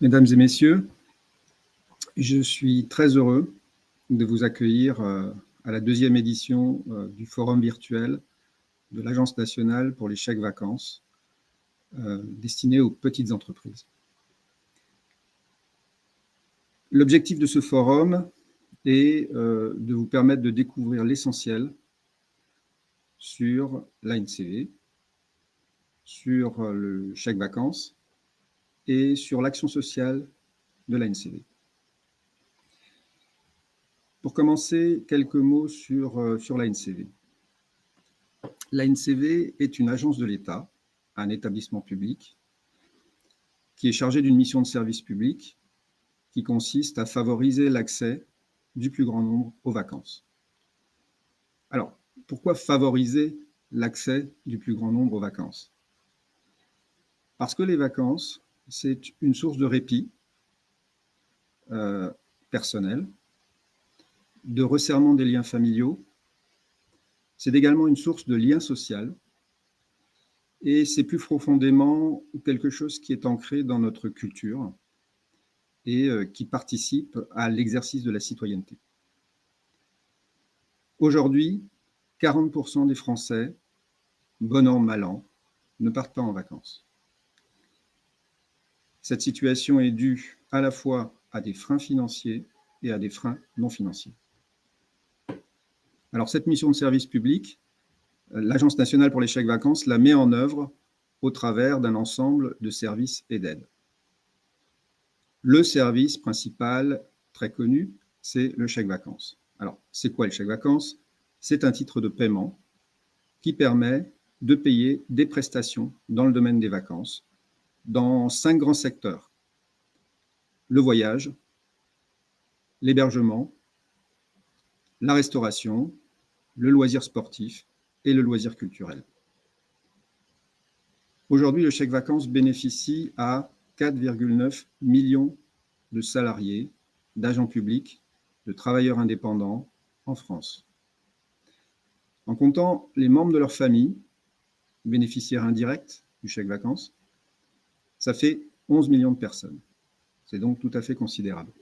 Mesdames et messieurs, je suis très heureux de vous accueillir à la deuxième édition du forum virtuel de l'Agence nationale pour les chèques vacances destiné aux petites entreprises. L'objectif de ce forum est de vous permettre de découvrir l'essentiel sur l'ANCV, sur le chèque vacances et sur l'action sociale de l'ANCV. Pour commencer, quelques mots sur l'ANCV. L'ANCV est une agence de l'État, un établissement public, qui est chargé d'une mission de service public qui consiste à favoriser l'accès du plus grand nombre aux vacances. Alors, pourquoi favoriser l'accès du plus grand nombre aux vacances? Parce que les vacances, c'est une source de répit personnel, de resserrement des liens familiaux, c'est également une source de lien social, et c'est plus profondément quelque chose qui est ancré dans notre culture et qui participe à l'exercice de la citoyenneté. Aujourd'hui, 40% des Français, bon an, mal an, ne partent pas en vacances. Cette situation est due à la fois à des freins financiers et à des freins non financiers. Alors, cette mission de service public, l'Agence nationale pour les chèques vacances la met en œuvre au travers d'un ensemble de services et d'aides. Le service principal, très connu, c'est le chèque vacances. Alors, c'est quoi le chèque vacances? C'est un titre de paiement qui permet de payer des prestations dans le domaine des vacances, dans 5 grands secteurs. Le voyage, l'hébergement, la restauration, le loisir sportif et le loisir culturel. Aujourd'hui, le chèque vacances bénéficie à 4,9 millions de salariés, d'agents publics, de travailleurs indépendants en France. En comptant les membres de leur famille, bénéficiaires indirects du chèque vacances, ça fait 11 millions de personnes. C'est donc tout à fait considérable.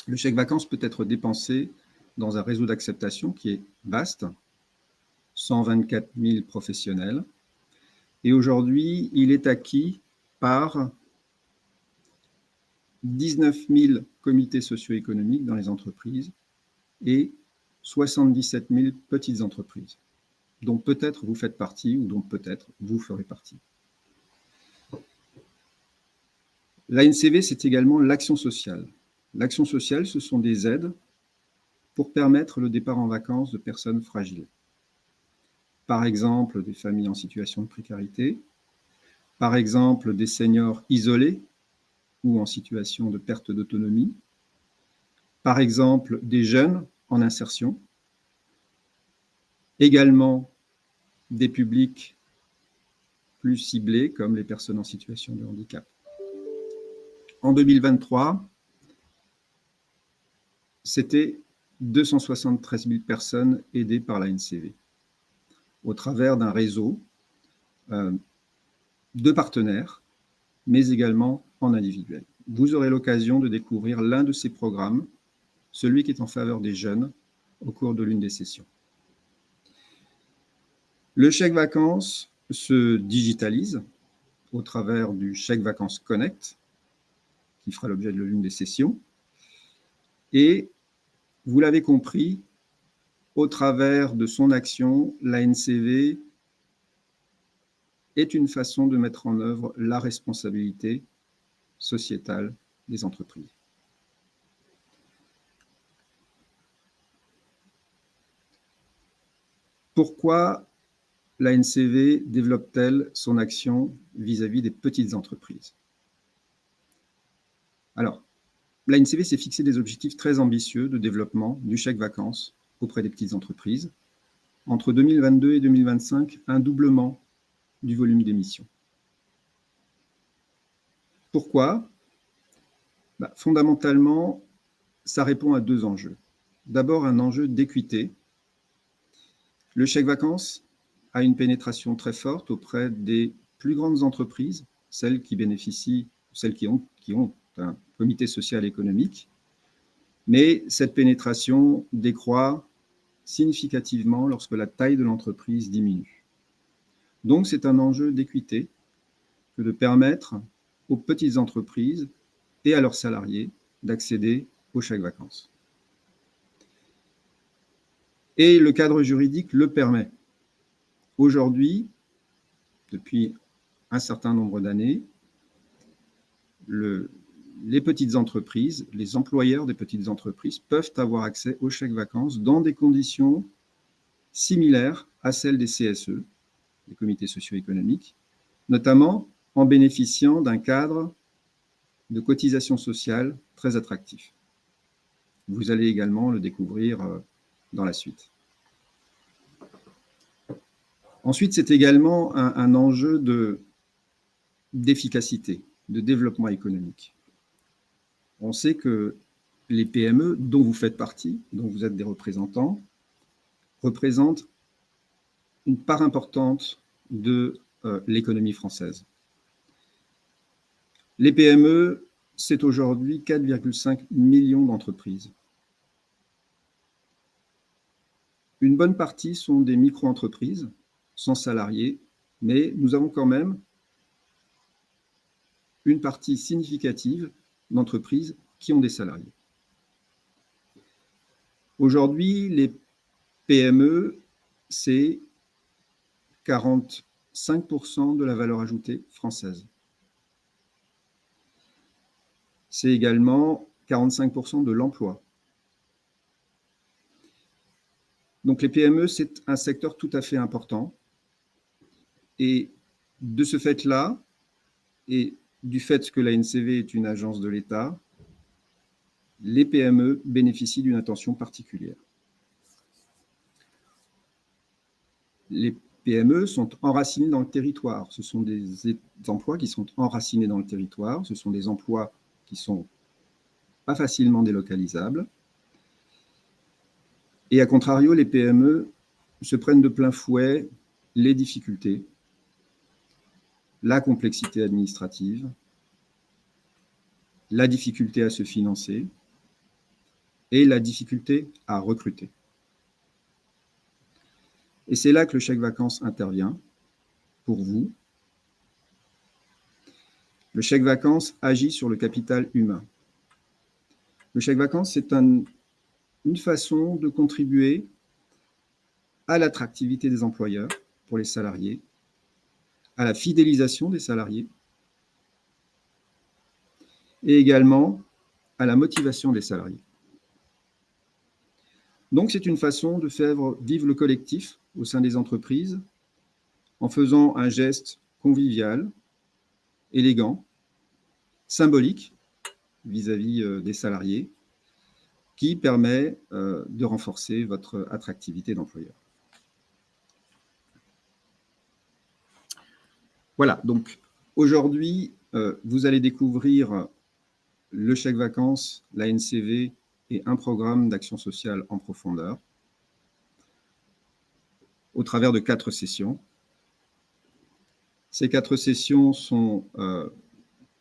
Le chèque vacances peut être dépensé dans un réseau d'acceptation qui est vaste, 124 000 professionnels, et aujourd'hui, il est acquis par 19 000 comités socio-économiques dans les entreprises et 77 000 petites entreprises, dont peut-être vous faites partie ou dont peut-être vous ferez partie. L'ANCV, c'est également l'action sociale. L'action sociale, ce sont des aides pour permettre le départ en vacances de personnes fragiles. Par exemple, des familles en situation de précarité, par exemple, des seniors isolés ou en situation de perte d'autonomie, par exemple, des jeunes en insertion, également des publics plus ciblés comme les personnes en situation de handicap. En 2023, c'était 273 000 personnes aidées par l'ANCV au travers d'un réseau de partenaires, mais également en individuel. Vous aurez l'occasion de découvrir l'un de ces programmes, celui qui est en faveur des jeunes, au cours de l'une des sessions. Le chèque vacances se digitalise au travers du chèque vacances Connect, qui fera l'objet de l'une des sessions. Et vous l'avez compris, au travers de son action, l'ANCV est une façon de mettre en œuvre la responsabilité sociétale des entreprises. Pourquoi l'ANCV développe-t-elle son action vis-à-vis des petites entreprises? Alors, l'ANCV s'est fixé des objectifs très ambitieux de développement du chèque vacances auprès des petites entreprises. Entre 2022 et 2025, un doublement du volume d'émissions. Pourquoi? Fondamentalement, ça répond à 2 enjeux. D'abord, un enjeu d'équité. Le chèque vacances a une pénétration très forte auprès des plus grandes entreprises, celles qui bénéficient celles qui ont un comité social économique, mais cette pénétration décroît significativement lorsque la taille de l'entreprise diminue. Donc, c'est un enjeu d'équité que de permettre aux petites entreprises et à leurs salariés d'accéder au chèque vacances. Et le cadre juridique le permet. Aujourd'hui, depuis un certain nombre d'années, les petites entreprises, les employeurs des petites entreprises peuvent avoir accès au chèque vacances dans des conditions similaires à celles des CSE, les comités socio-économiques, notamment en bénéficiant d'un cadre de cotisation sociale très attractif. Vous allez également le découvrir dans la suite. Ensuite, c'est également un enjeu d'efficacité, de développement économique. On sait que les PME, dont vous faites partie, dont vous êtes des représentants, représentent une part importante de l'économie française. Les PME, c'est aujourd'hui 4,5 millions d'entreprises. Une bonne partie sont des micro-entreprises, sans salariés, mais nous avons quand même une partie significative d'entreprises qui ont des salariés. Aujourd'hui, les PME, c'est 45% de la valeur ajoutée française. C'est également 45% de l'emploi. Donc les PME, c'est un secteur tout à fait important. Et de ce fait-là, et du fait que l'ANCV est une agence de l'État, les PME bénéficient d'une attention particulière. Les PME sont enracinées dans le territoire. Ce sont des emplois qui sont enracinés dans le territoire. Ce sont des emplois qui ne sont pas facilement délocalisables. Et à contrario, les PME se prennent de plein fouet les difficultés, la complexité administrative, la difficulté à se financer et la difficulté à recruter. Et c'est là que le chèque vacances intervient pour vous. Le chèque vacances agit sur le capital humain. Le chèque vacances, c'est une façon de contribuer à l'attractivité des employeurs pour les salariés, à la fidélisation des salariés et également à la motivation des salariés. Donc, c'est une façon de faire vivre le collectif au sein des entreprises en faisant un geste convivial, élégant, symbolique vis-à-vis des salariés qui permet de renforcer votre attractivité d'employeur. Voilà, donc aujourd'hui, vous allez découvrir le chèque vacances, la NCV et un programme d'action sociale en profondeur au travers de 4 sessions. Ces 4 sessions sont,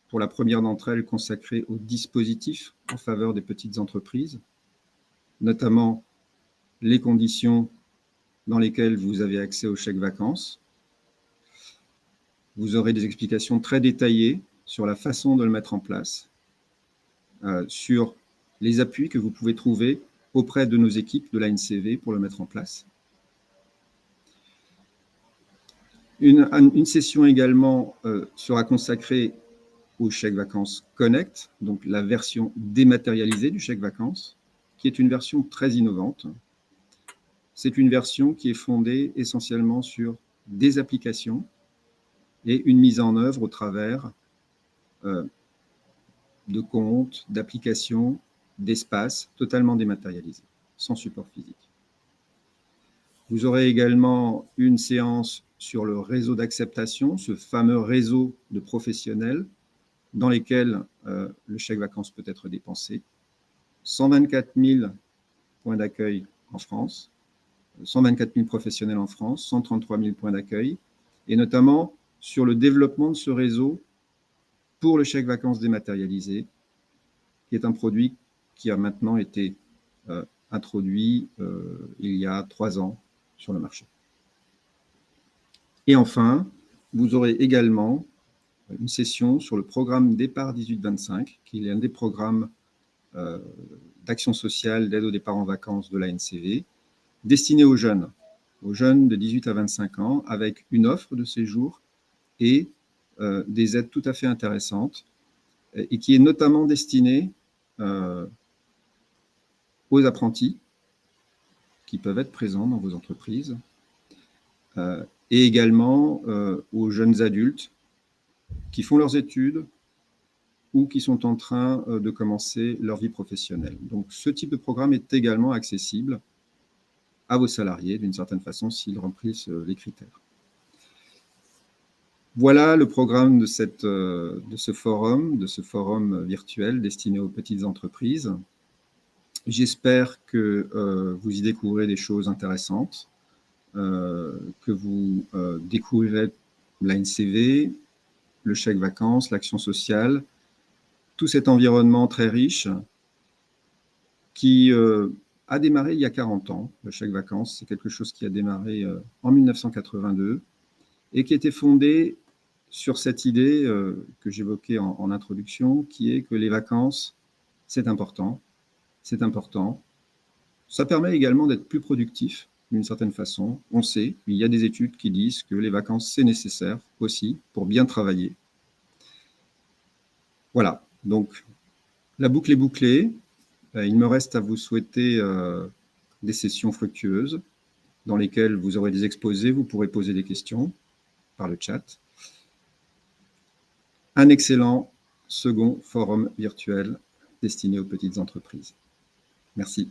pour la première d'entre elles, consacrées au dispositif en faveur des petites entreprises, notamment les conditions dans lesquelles vous avez accès au chèque vacances. Vous aurez des explications très détaillées sur la façon de le mettre en place, sur les appuis que vous pouvez trouver auprès de nos équipes de l'ANCV pour le mettre en place. Une session également sera consacrée au chèque vacances Connect, donc la version dématérialisée du chèque vacances, qui est une version très innovante. C'est une version qui est fondée essentiellement sur des applications et une mise en œuvre au travers de comptes, d'applications, d'espaces totalement dématérialisés, sans support physique. Vous aurez également une séance sur le réseau d'acceptation, ce fameux réseau de professionnels dans lesquels le chèque vacances peut être dépensé. 124 000 points d'accueil en France, 124 000 professionnels en France, 133 000 points d'accueil, et notamment sur le développement de ce réseau pour le chèque vacances dématérialisé, qui est un produit qui a maintenant été introduit il y a 3 ans sur le marché. Et enfin, vous aurez également une session sur le programme Départ 18-25, qui est un des programmes d'action sociale d'aide au départ en vacances de l'ANCV, destiné aux jeunes de 18 à 25 ans, avec une offre de séjour et des aides tout à fait intéressantes, et qui est notamment destiné aux apprentis qui peuvent être présents dans vos entreprises, et également aux jeunes adultes qui font leurs études ou qui sont en train de commencer leur vie professionnelle. Donc, ce type de programme est également accessible à vos salariés, d'une certaine façon, s'ils remplissent les critères. Voilà le programme de ce forum virtuel destiné aux petites entreprises. J'espère que vous y découvrirez des choses intéressantes, que vous découvrirez l'ANCV, le chèque vacances, l'action sociale, tout cet environnement très riche qui a démarré il y a 40 ans. Le chèque vacances, c'est quelque chose qui a démarré en 1982 et qui était fondé sur cette idée que j'évoquais en introduction, qui est que les vacances, c'est important, c'est important. Ça permet également d'être plus productif d'une certaine façon. On sait, il y a des études qui disent que les vacances, c'est nécessaire aussi pour bien travailler. Voilà, donc la boucle est bouclée. Il me reste à vous souhaiter des sessions fructueuses dans lesquelles vous aurez des exposés, vous pourrez poser des questions par le chat. Un excellent second forum virtuel destiné aux petites entreprises. Merci.